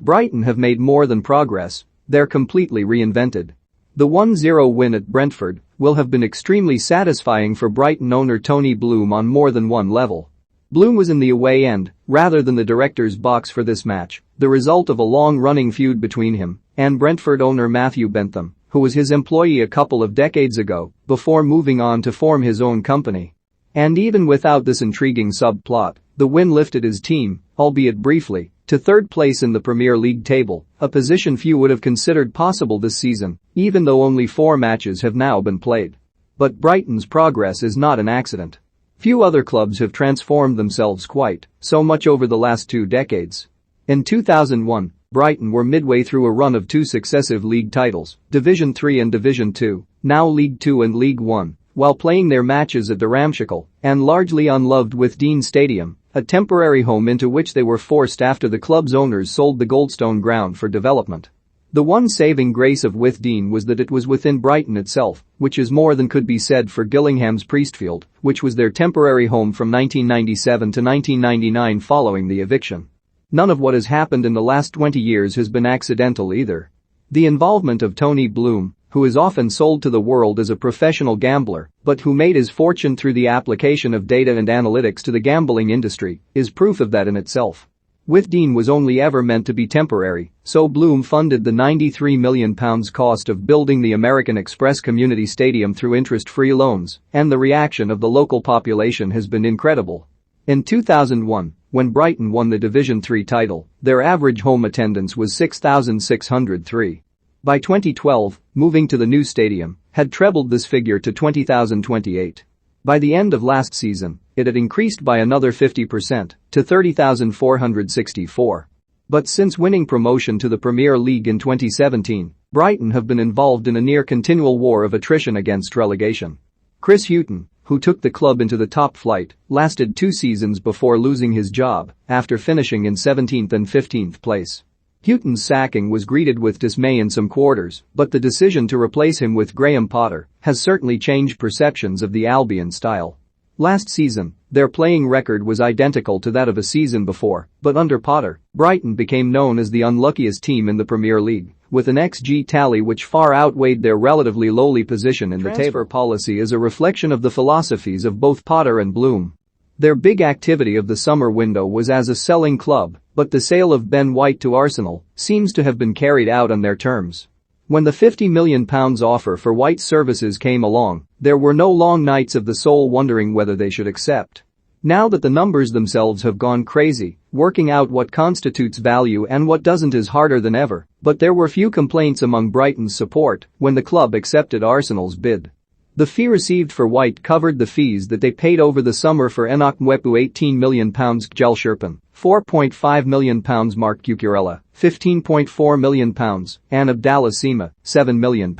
Brighton have made more than progress, they're completely reinvented. The 1-0 win at Brentford will have been extremely satisfying for Brighton owner Tony Bloom on more than one level. Bloom was in the away end, rather than the director's box for this match, the result of a long-running feud between him and Brentford owner Matthew Bentham, who was his employee a couple of decades ago, before moving on to form his own company. And even without this intriguing subplot, the win lifted his team, albeit briefly, to third place in the Premier League table, a position few would have considered possible this season, even though only 4 matches have now been played. But Brighton's progress is not an accident. Few other clubs have transformed themselves quite so much over the last 2 decades. In 2001, Brighton were midway through a run of 2 successive league titles, Division 3 and Division 2, now League 2 and League 1, while playing their matches at the ramshackle and largely unloved Withdean Stadium, a temporary home into which they were forced after the club's owners sold the Goldstone ground for development. The one saving grace of Withdean was that it was within Brighton itself, which is more than could be said for Gillingham's Priestfield, which was their temporary home from 1997 to 1999 following the eviction. None of what has happened in the last 20 years has been accidental either. The involvement of Tony Bloom, who is often sold to the world as a professional gambler, but who made his fortune through the application of data and analytics to the gambling industry, is proof of that in itself. Withdean was only ever meant to be temporary, so Bloom funded the £93 million cost of building the American Express Community Stadium through interest-free loans, and the reaction of the local population has been incredible. In 2001, when Brighton won the Division 3 title, their average home attendance was 6,603. By 2012, moving to the new stadium had trebled this figure to 20,028. By the end of last season, it had increased by another 50% to 30,464. But since winning promotion to the Premier League in 2017, Brighton have been involved in a near-continual war of attrition against relegation. Chris Hughton, who took the club into the top flight, lasted 2 seasons before losing his job after finishing in 17th and 15th place. Hughton's sacking was greeted with dismay in some quarters, but the decision to replace him with Graham Potter has certainly changed perceptions of the Albion style. Last season, their playing record was identical to that of a season before, but under Potter, Brighton became known as the unluckiest team in the Premier League, with an XG tally which far outweighed their relatively lowly position in the table. Transfer policy is a reflection of the philosophies of both Potter and Bloom. Their big activity of the summer window was as a selling club, but the sale of Ben White to Arsenal seems to have been carried out on their terms. When the £50 million offer for White's services came along, there were no long nights of the soul wondering whether they should accept. Now that the numbers themselves have gone crazy, working out what constitutes value and what doesn't is harder than ever, but there were few complaints among Brighton's support when the club accepted Arsenal's bid. The fee received for White covered the fees that they paid over the summer for Enoch Mwepu £18 million, Kjell Sherpen, £4.5 million, Mark Cucurella, £15.4 million, and Abdallah Sima, £7 million.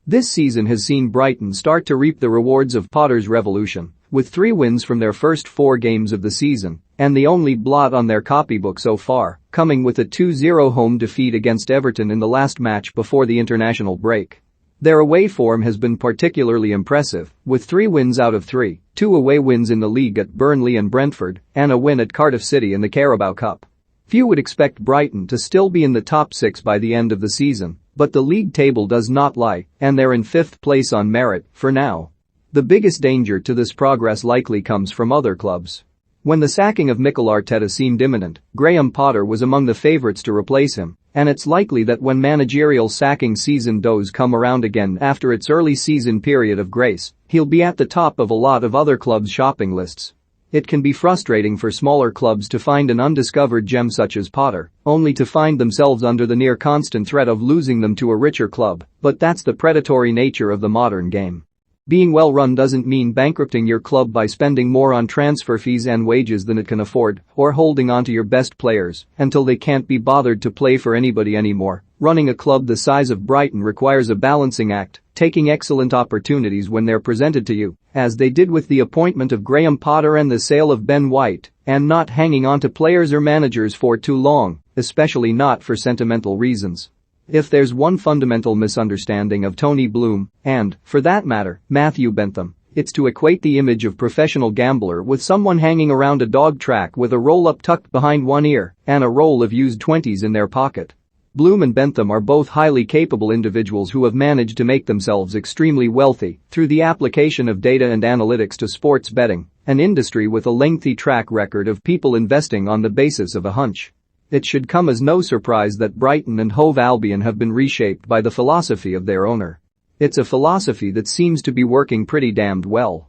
This season has seen Brighton start to reap the rewards of Potter's revolution, with 3 wins from their first 4 games of the season, and the only blot on their copybook so far, coming with a 2-0 home defeat against Everton in the last match before the international break. Their away form has been particularly impressive, with 3 wins out of 3, 2 away wins in the league at Burnley and Brentford, and a win at Cardiff City in the Carabao Cup. Few would expect Brighton to still be in the top 6 by the end of the season, but the league table does not lie, and they're in 5th place on merit, for now. The biggest danger to this progress likely comes from other clubs. When the sacking of Mikel Arteta seemed imminent, Graham Potter was among the favourites to replace him, and it's likely that when managerial sacking season does come around again after its early season period of grace, he'll be at the top of a lot of other clubs' shopping lists. It can be frustrating for smaller clubs to find an undiscovered gem such as Potter, only to find themselves under the near-constant threat of losing them to a richer club, but that's the predatory nature of the modern game. Being well run doesn't mean bankrupting your club by spending more on transfer fees and wages than it can afford, or holding on to your best players until they can't be bothered to play for anybody anymore. Running a club the size of Brighton requires a balancing act, taking excellent opportunities when they're presented to you, as they did with the appointment of Graham Potter and the sale of Ben White, and not hanging on to players or managers for too long, especially not for sentimental reasons. If there's one fundamental misunderstanding of Tony Bloom, and, for that matter, Matthew Bentham, It's to equate the image of professional gambler with someone hanging around a dog track with a roll-up tucked behind one ear and a roll of used 20s in their pocket. Bloom and Bentham are both highly capable individuals who have managed to make themselves extremely wealthy through the application of data and analytics to sports betting, an industry with a lengthy track record of people investing on the basis of a hunch. It should come as no surprise that Brighton and Hove Albion have been reshaped by the philosophy of their owner. It's a philosophy that seems to be working pretty damned well.